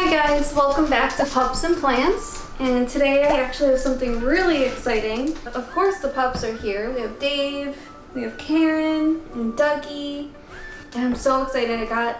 Hi guys, welcome back to Pups and Plants, and today I actually have something really exciting. Of course the pups are here. We have Dave, we have Karen, and Dougie, and I'm so excited. I got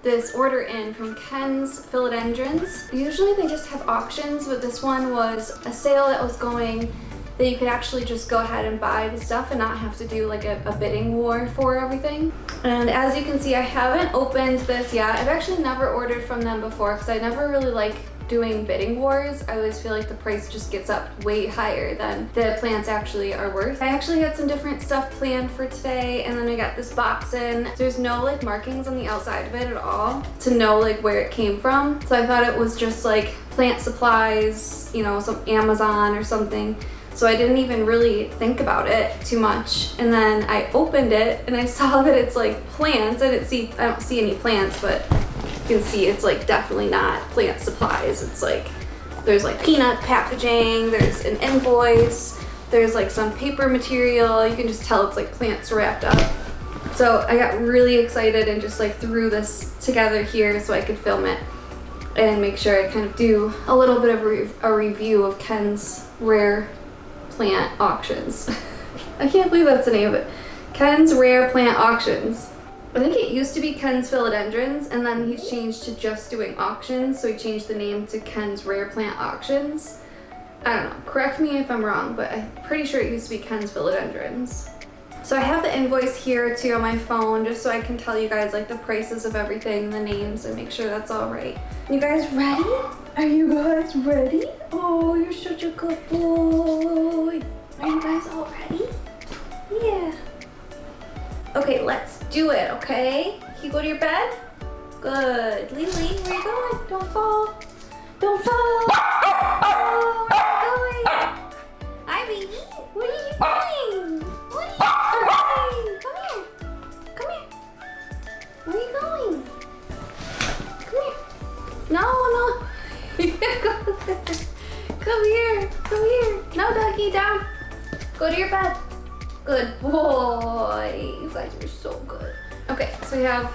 this order in from Ken's Philodendrons. Usually they just have auctions, but this one was a sale that was going that you could actually just go ahead and buy the stuff and not have to do like a bidding war for everything. And as you can see, I haven't opened this yet. I've actually never ordered from them before because I never really like doing bidding wars. I always feel like the price just gets up way higher than the plants actually are worth. I actually had some different stuff planned for today, and then I got this box in. There's no like markings on the outside of it at all to know like where it came from. So I thought it was just like plant supplies, you know, some Amazon or something. So I didn't even really think about it too much. And then I opened it and I saw that it's like plants. I don't see any plants, but you can see it's like definitely not plant supplies. It's like, there's like peanut packaging, there's an invoice, there's like some paper material. You can just tell it's like plants wrapped up. So I got really excited and just like threw this together here so I could film it and make sure I kind of do a little bit of a review of Ken's rare plant auctions. I can't believe that's the name of it. Ken's Rare Plant Auctions. I think it used to be Ken's Philodendrons, and then he's changed to just doing auctions, so he changed the name to Ken's Rare Plant Auctions. I don't know, correct me if I'm wrong, but I'm pretty sure it used to be Ken's Philodendrons. So I have the invoice here too on my phone, just so I can tell you guys like the prices of everything, the names, and make sure that's all right. You guys ready? Are you guys ready? Oh, you're such a good boy. Are you guys all ready? Yeah. Okay, let's do it, okay? Can you go to your bed? Good. Lily, where you going? Don't fall. Don't fall. Oh, where are you going? Hi, baby. What are you doing? What are you doing? Come here. Come here. Where are you going? Come here. No. Come here. Come here. No, Dougie, down. Go to your bed. Good boy. You guys are so good. Okay, so we have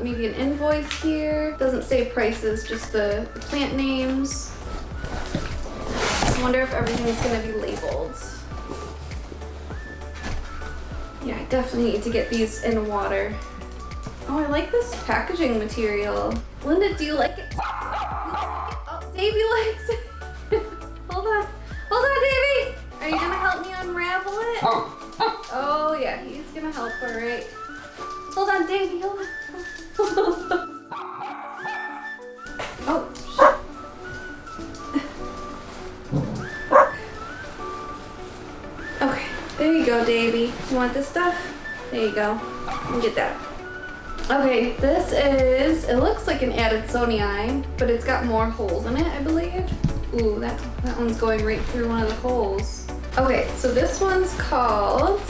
maybe an invoice here. Doesn't say prices, just the plant names. I wonder if everything's gonna be labeled. Yeah, I definitely need to get these in water. Oh, I like this packaging material. Linda, do you like it? Oh, Davey likes it. Hold on, Davey. Are you gonna help me unravel it? Oh yeah, he's gonna help, all right. Hold on, Davey, hold on. Oh, shit. Okay, there you go, Davey. You want this stuff? There you go. You can get that. Okay, this is, it looks like an Addisonii, but it's got more holes in it, I believe. Ooh, that one's going right through one of the holes. Okay, so this one's called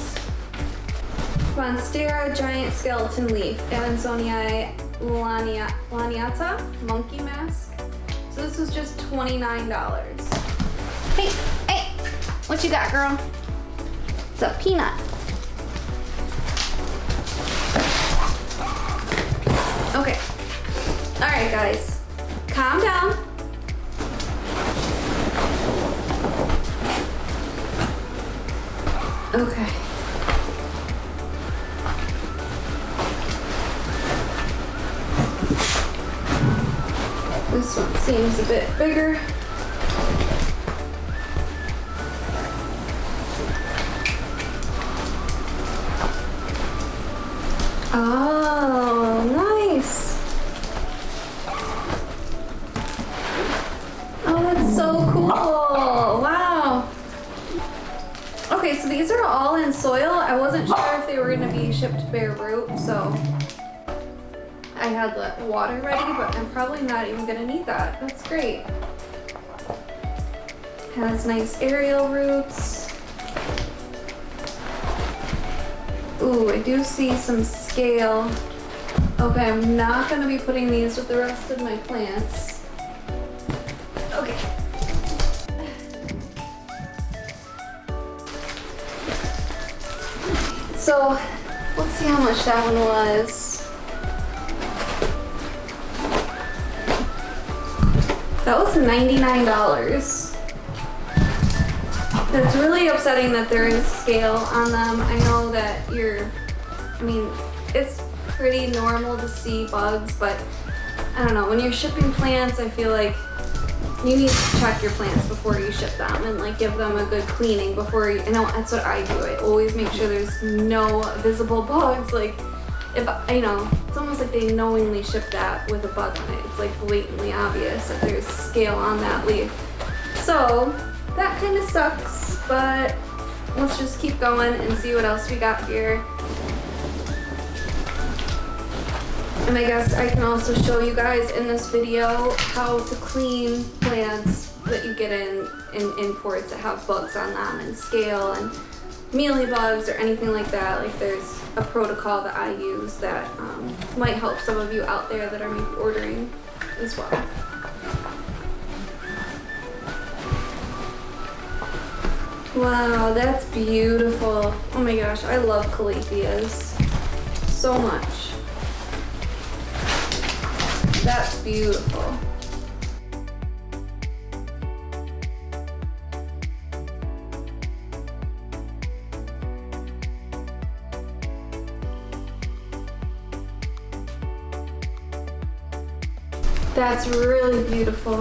Monstera Giant Skeleton Leaf, Addisonii laniata, Monkey Mask. So this was just $29. Hey, what you got, girl? It's a peanut. Okay. All right, guys. Calm down. Okay. This one seems a bit bigger. Oh, nice. Oh, that's so cool. Wow. Okay, so these are all in soil. I wasn't sure if they were going to be shipped bare root, so I had the water ready, but I'm probably not even going to need that. That's great. Has nice aerial roots. Ooh, I do see some scale. Okay, I'm not going to be putting these with the rest of my plants. Okay. So, let's see how much that one was. That was $99. It's really upsetting that there is scale on them. I know that it's pretty normal to see bugs, but I don't know, when you're shipping plants, I feel like you need to check your plants before you ship them and like give them a good cleaning before you, that's what I do. I always make sure there's no visible bugs. Like if, it's almost like they knowingly ship that with a bug on it. It's like blatantly obvious that there's scale on that leaf. So that kind of sucks, but let's just keep going and see what else we got here. And I guess I can also show you guys in this video how to clean plants that you get in imports that have bugs on them and scale and mealybugs or anything like that. Like there's a protocol that I use that might help some of you out there that are maybe ordering as well. Wow, that's beautiful. Oh my gosh, I love Calatheas so much. That's beautiful. That's really beautiful.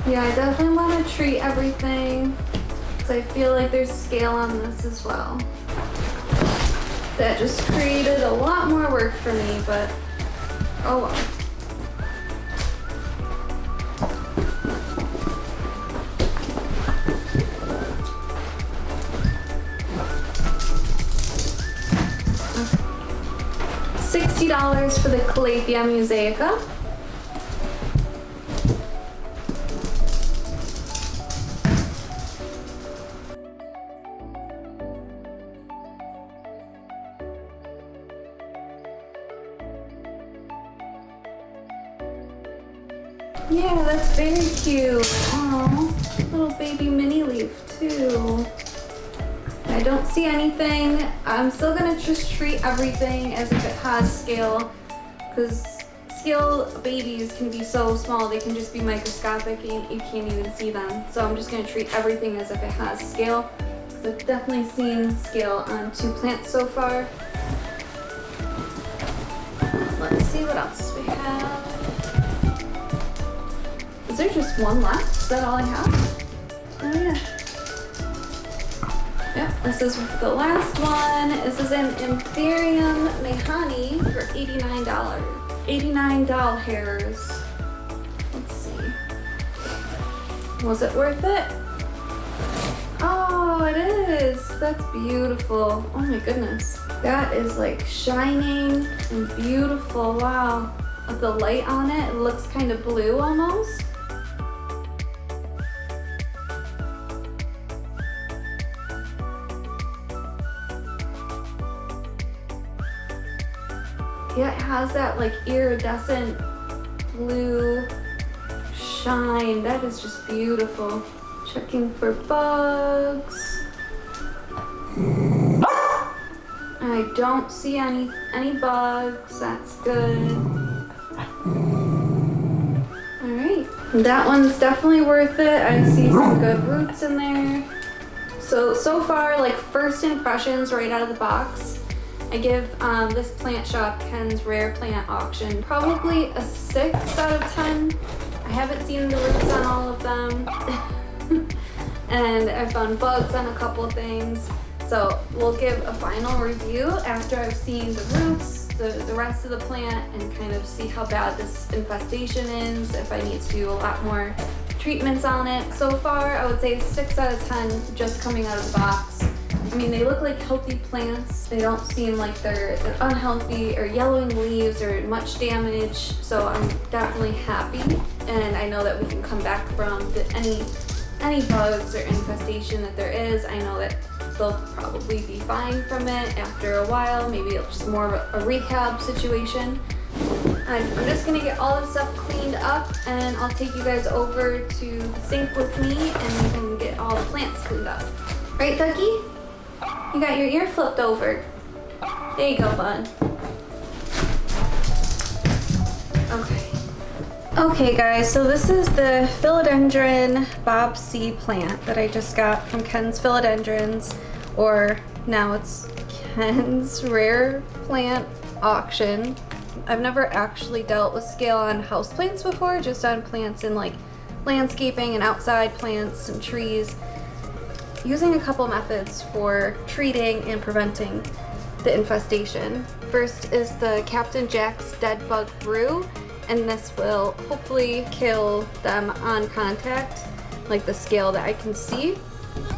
Yeah, I definitely want to treat everything because I feel like there's scale on this as well. That just created a lot more work for me, but oh well. $60 for the Calathea Musica. Yeah, that's very cute. Aww, little baby mini leaf too. I don't see anything. I'm still gonna just treat everything as if it has scale, because scale babies can be so small, they can just be microscopic and you can't even see them. So I'm just gonna treat everything as if it has scale, because I've definitely seen scale on 2 plants so far. Let's see what else we have. Is there just one left? Is that all I have? Oh yeah. Yep, this is the last one. This is an Imperium Mehani for $89. 89 doll hairs. Let's see. Was it worth it? Oh, it is. That's beautiful. Oh my goodness. That is like shining and beautiful. Wow. With the light on it, it looks kind of blue almost. Yeah, it has that like iridescent blue shine. That is just beautiful. Checking for bugs. I don't see any bugs. That's good. All right, that one's definitely worth it. I see some good roots in there. So far, like first impressions right out of the box, I give this plant shop, Ken's Rare Plant Auction, probably a 6 out of 10. I haven't seen the roots on all of them. And I found bugs on a couple of things. So we'll give a final review after I've seen the roots, the rest of the plant, and kind of see how bad this infestation is, if I need to do a lot more treatments on it. So far, I would say 6 out of 10 just coming out of the box. I mean, they look like healthy plants. They don't seem like they're unhealthy or yellowing leaves or much damage. So I'm definitely happy. And I know that we can come back from any bugs or infestation that there is. I know that they'll probably be fine from it after a while. Maybe it's just more of a rehab situation. I'm just gonna get all this stuff cleaned up and I'll take you guys over to the sink with me and we can get all the plants cleaned up. Right, Ducky? You got your ear flipped over. There you go, bud. Okay guys, so this is the Philodendron Bob C Plant that I just got from Ken's Philodendrons, or now it's Ken's Rare Plant Auction. I've never actually dealt with scale on houseplants before, just on plants in like landscaping and outside plants and trees, using a couple methods for treating and preventing the infestation. First is the Captain Jack's Dead Bug Brew, and this will hopefully kill them on contact, like the scale that I can see.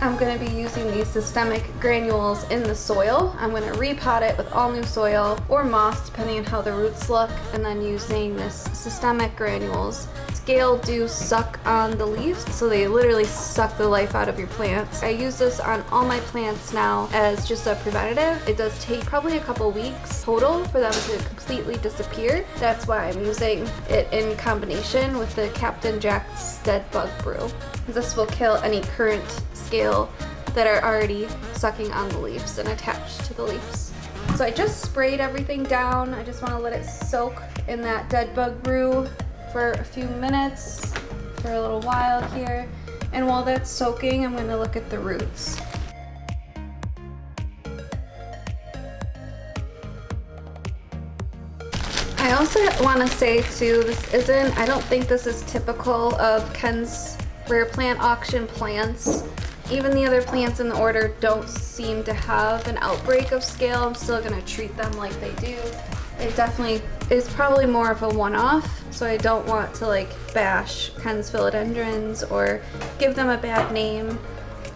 I'm going to be using these systemic granules in the soil. I'm going to repot it with all new soil or moss depending on how the roots look, and then using this systemic granules. Scale do suck on the leaves, so they literally suck the life out of your plants. I use this on all my plants now as just a preventative. It does take probably a couple weeks total for them to completely disappear. That's why I'm using it in combination with the Captain Jack's Dead Bug Brew. This will kill any current scale that are already sucking on the leaves and attached to the leaves. So I just sprayed everything down. I just want to let it soak in that dead bug brew for a few minutes, for a little while here. And while that's soaking, I'm going to look at the roots. I also want to say too, I don't think this is typical of Ken's Rare Plant Auction plants. Even the other plants in the order don't seem to have an outbreak of scale. I'm still going to treat them like they do. It definitely is probably more of a one-off, so I don't want to like bash Ken's Philodendrons or give them a bad name.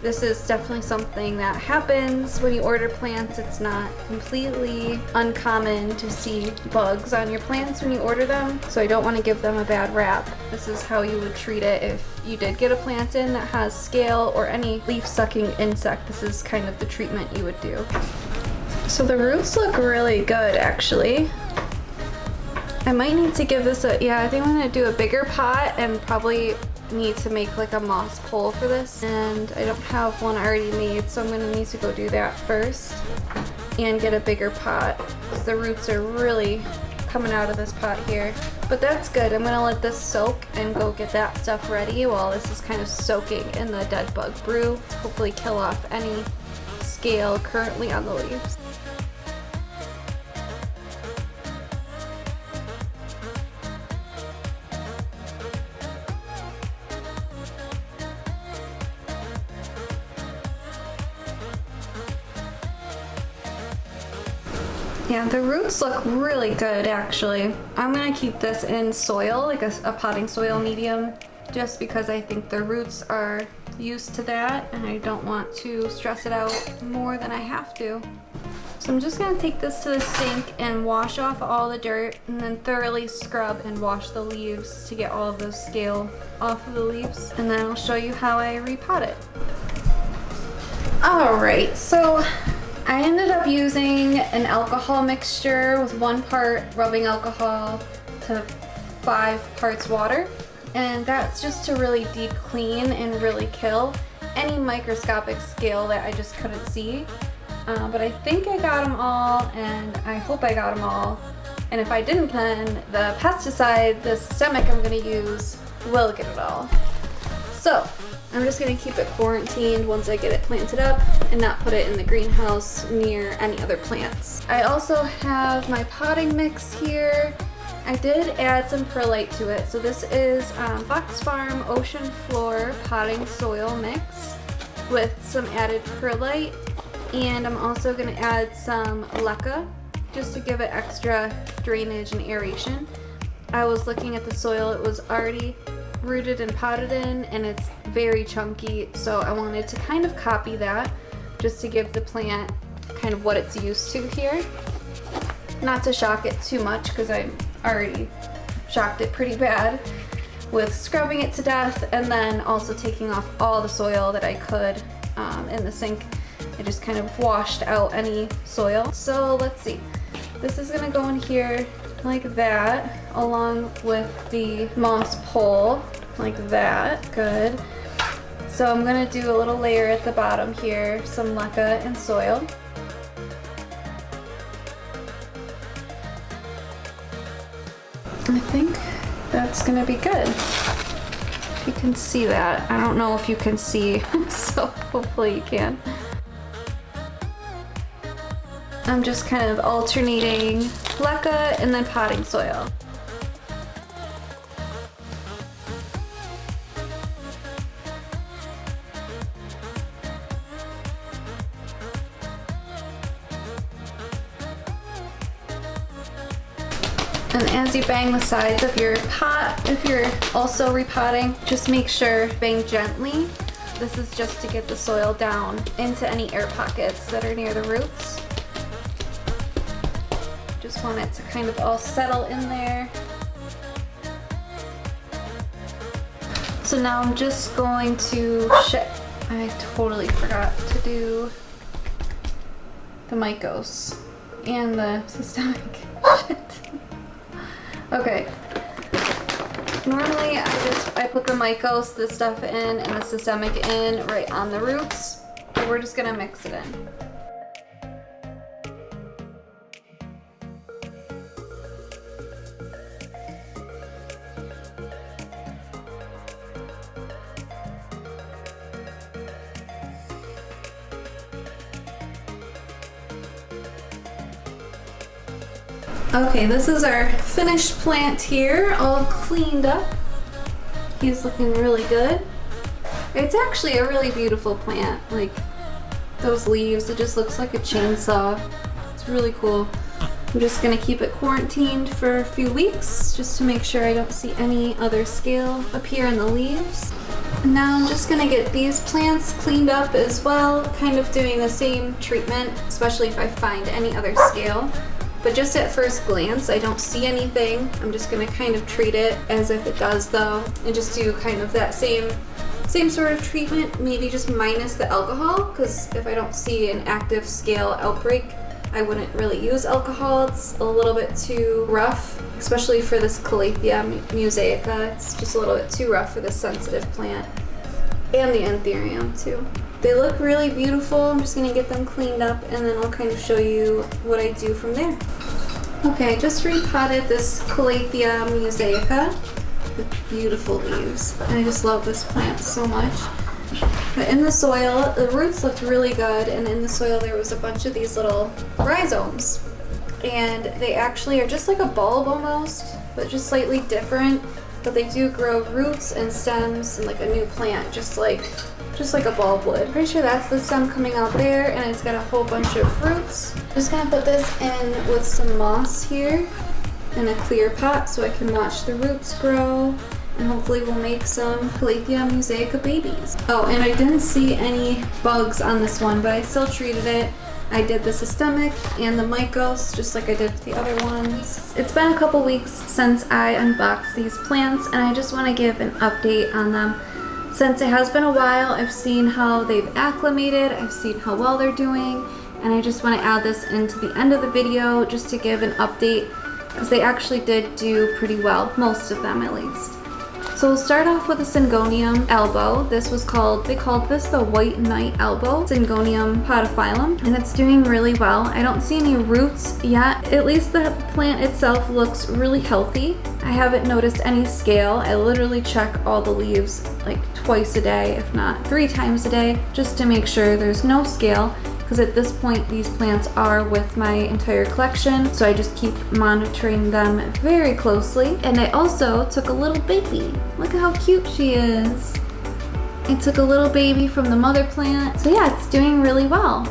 This is definitely something that happens when you order plants. It's not completely uncommon to see bugs on your plants when you order them, so I don't want to give them a bad rap. This is how you would treat it if you did get a plant in that has scale or any leaf-sucking insect. This is kind of the treatment you would do. So the roots look really good, actually. I might need to give this I think I'm gonna do a bigger pot and probably need to make like a moss pole for this, and I don't have one already made, so I'm gonna need to go do that first and get a bigger pot because the roots are really coming out of this pot here. But that's good. I'm gonna let this soak and go get that stuff ready while this is kind of soaking in the dead bug brew to hopefully kill off any scale currently on the leaves. Yeah, the roots look really good actually. I'm gonna keep this in soil, like a potting soil medium, just because I think the roots are used to that and I don't want to stress it out more than I have to. So I'm just gonna take this to the sink and wash off all the dirt and then thoroughly scrub and wash the leaves to get all of those scale off of the leaves, and then I'll show you how I repot it. Alright, so I ended up using an alcohol mixture with 1 part rubbing alcohol to 5 parts water, and that's just to really deep clean and really kill any microscopic scale that I just couldn't see. But I think I got them all, and I hope I got them all, and if I didn't, then the pesticide, the systemic I'm going to use, will get it all. So I'm just going to keep it quarantined once I get it planted up and not put it in the greenhouse near any other plants. I also have my potting mix here. I did add some perlite to it. So this is Fox Farm Ocean Floor potting soil mix with some added perlite, and I'm also going to add some leca just to give it extra drainage and aeration. I was looking at the soil, it was already rooted and potted in, and it's very chunky, so I wanted to kind of copy that just to give the plant kind of what it's used to here. Not to shock it too much because I already shocked it pretty bad with scrubbing it to death and then also taking off all the soil that I could in the sink. I just kind of washed out any soil. So let's see. This is gonna go in here like that, along with the moss pole, like that. Good. So I'm gonna do a little layer at the bottom here, some leca and soil. I think that's gonna be good. You can see that. I don't know if you can see, so hopefully you can. I'm just kind of alternating leca and then potting soil. And as you bang the sides of your pot, if you're also repotting, just make sure bang gently. This is just to get the soil down into any air pockets that are near the roots. Just want it to kind of all settle in there. So now I'm just going to, I totally forgot to do the mycos and the systemic. Shit. Okay. Normally I put the mycos, this stuff in, and the systemic in right on the roots, but we're just gonna mix it in. Okay, this is our finished plant here, all cleaned up. He's looking really good. It's actually a really beautiful plant. Like, those leaves, it just looks like a chainsaw. It's really cool. I'm just gonna keep it quarantined for a few weeks, just to make sure I don't see any other scale appear in the leaves. And now I'm just gonna get these plants cleaned up as well, kind of doing the same treatment, especially if I find any other scale. But just at first glance, I don't see anything. I'm just gonna kind of treat it as if it does though, and just do kind of that same sort of treatment, maybe just minus the alcohol, because if I don't see an active scale outbreak, I wouldn't really use alcohol. It's a little bit too rough, especially for this Calathea Musica. It's just a little bit too rough for this sensitive plant. And the Anthurium too. They look really beautiful. I'm just gonna get them cleaned up and then I'll kind of show you what I do from there. Okay, I just repotted this Calathea Musica with beautiful leaves. And I just love this plant so much. But in the soil, the roots looked really good, and in the soil there was a bunch of these little rhizomes. And they actually are just like a bulb almost, but just slightly different. But they do grow roots and stems and like a new plant, just like a bulb would. Pretty sure that's the stem coming out there, and it's got a whole bunch of fruits. Just gonna put this in with some moss here in a clear pot so I can watch the roots grow, and hopefully we'll make some Calathea Musica babies. Oh, and I didn't see any bugs on this one, but I still treated it. I did the systemic and the mycos, just like I did with the other ones. It's been a couple weeks since I unboxed these plants, and I just want to give an update on them. Since it has been a while, I've seen how they've acclimated, I've seen how well they're doing, and I just want to add this into the end of the video just to give an update, because they actually did do pretty well, most of them at least. So we'll start off with the Syngonium Elbow. They called this the White Knight Elbow, Syngonium Podophylum, and it's doing really well. I don't see any roots yet. At least the plant itself looks really healthy. I haven't noticed any scale. I literally check all the leaves like twice a day, if not 3 times a day, just to make sure there's no scale. Because at this point these plants are with my entire collection, so I just keep monitoring them very closely. And I also took a little baby. Look at how cute she is. I took a little baby from the mother plant. So yeah, it's doing really well.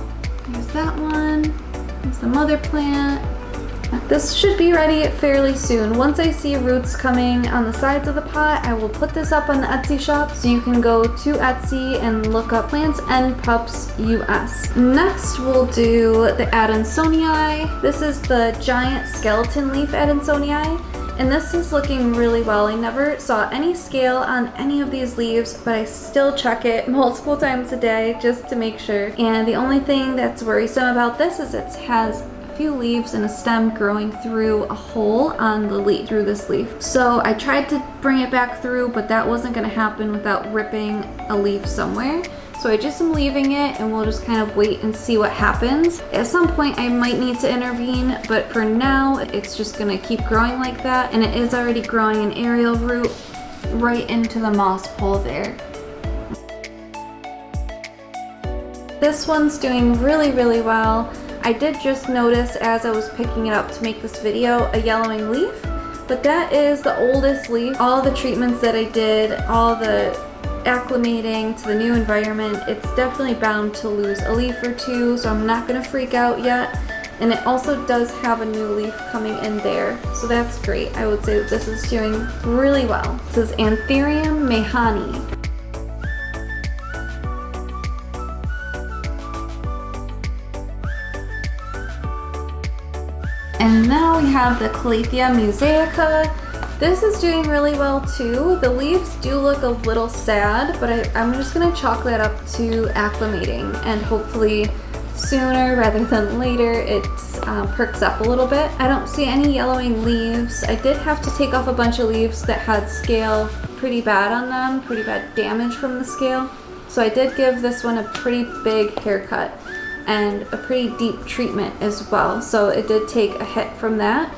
There's that one. There's the mother plant. This should be ready fairly soon. Once I see roots coming on the sides of the pot, I will put this up on the Etsy shop, so you can go to Etsy and look up PupsNPlantsUS. Next, we'll do the Adansonii. This is the giant skeleton leaf Adansonii, and this is looking really well. I never saw any scale on any of these leaves, but I still check it multiple times a day just to make sure. And the only thing that's worrisome about this is it has few leaves and a stem growing through a hole on the leaf, through this leaf. So I tried to bring it back through, but that wasn't going to happen without ripping a leaf somewhere. So So I just am leaving it and we'll just kind of wait and see what happens. At some point I might need to intervene, but for now it's just gonna keep growing like that, and it is already growing an aerial root right into the moss pole there. This one's doing really, really well. I did just notice as I was picking it up to make this video a yellowing leaf, but that is the oldest leaf. All the treatments that I did, all the acclimating to the new environment, it's definitely bound to lose a leaf or two, so I'm not gonna freak out yet. And it also does have a new leaf coming in there, so that's great. I would say that this is doing really well. This is Anthurium mayhani. And now we have the Calathea Musica. This is doing really well too. The leaves do look a little sad, but I'm just gonna chalk that up to acclimating, and hopefully sooner rather than later it perks up a little bit. I don't see any yellowing leaves. I did have to take off a bunch of leaves that had scale pretty bad on them, pretty bad damage from the scale. So I did give this one a pretty big haircut and a pretty deep treatment as well. So it did take a hit from that,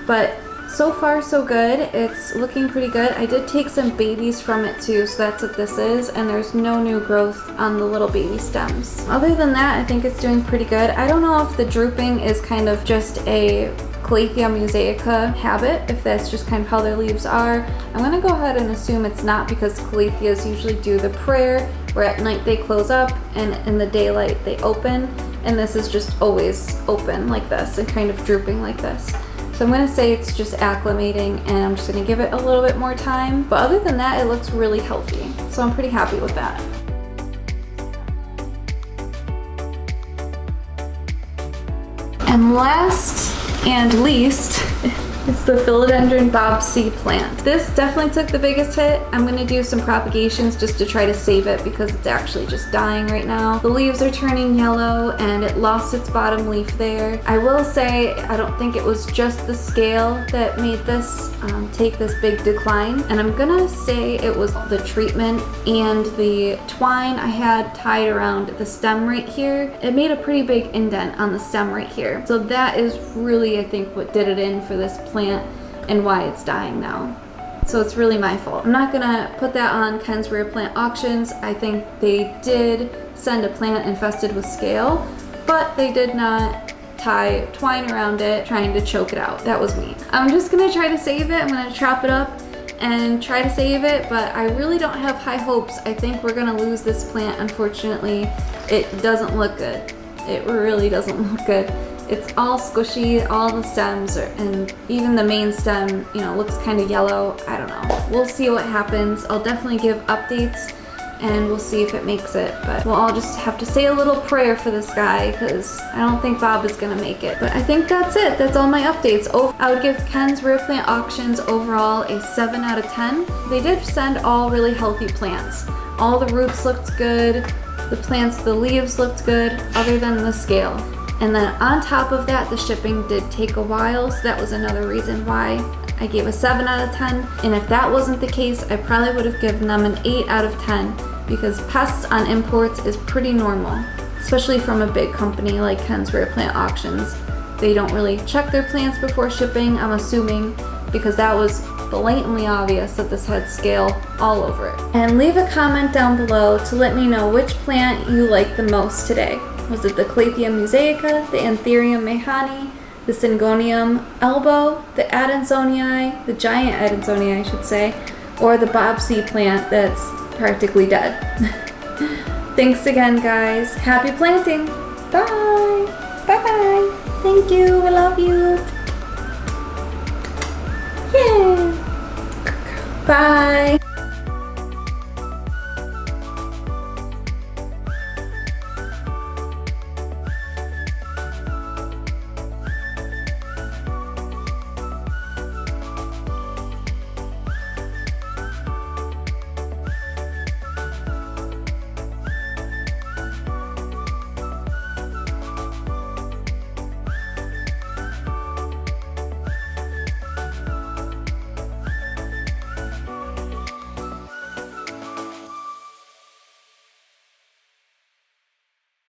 but so far so good. It's looking pretty good. I did take some babies from it too, so that's what this is, and there's no new growth on the little baby stems. Other than that, I think it's doing pretty good. I don't know if the drooping is kind of just a Calathea Musica habit, if that's just kind of how their leaves are. I'm gonna go ahead and assume it's not, because Calatheas usually do the prayer where at night they close up and in the daylight they open, and this is just always open like this and kind of drooping like this. So I'm gonna say it's just acclimating, and I'm just gonna give it a little bit more time. But other than that, it looks really healthy. So I'm pretty happy with that. And last and least is the Philodendron Bob C Plant. This definitely took the biggest hit. I'm gonna do some propagations just to try to save it, because it's actually just dying right now. The leaves are turning yellow and it lost its bottom leaf there. I will say I don't think it was just the scale that made this take this big decline, and I'm gonna say it was the treatment and the twine I had tied around the stem right here. It made a pretty big indent on the stem right here. So that is really, I think, what did it in for this plant and why it's dying now. So it's really my fault. I'm not gonna put that on Ken's Rare Plant Auctions. I think they did send a plant infested with scale, but they did not tie twine around it trying to choke it out. That was me. I'm just gonna try to save it. I'm gonna chop it up and try to save it, but I really don't have high hopes. I think we're gonna lose this plant, unfortunately. It doesn't look good. It really doesn't look good. It's all squishy, all the stems and even the main stem, you know, looks kind of yellow. I don't know. We'll see what happens. I'll definitely give updates and we'll see if it makes it. But we'll all just have to say a little prayer for this guy, because I don't think Bob is gonna make it. But I think that's it. That's all my updates. I would give Ken's Rare Plant Auctions overall a 7 out of 10. They did send all really healthy plants. All the roots looked good. The plants, the leaves looked good, other than the scale. And then on top of that, the shipping did take a while, so that was another reason why I gave a 7 out of 10. And if that wasn't the case, I probably would have given them an 8 out of 10, because pests on imports is pretty normal, especially from a big company like Ken's Rare Plant Auctions. They don't really check their plants before shipping, I'm assuming, because that was blatantly obvious that this had scale all over it. And leave a comment down below to let me know which plant you liked the most today. Was it the Calathea Musica, the Anthurium mayhani, the Syngonium Elbow, the Adansonii, the giant Adansonii I should say, or the Bob C Plant that's practically dead? Thanks again, guys. Happy planting. Bye. Bye-bye. Thank you. I love you. Yeah. Bye.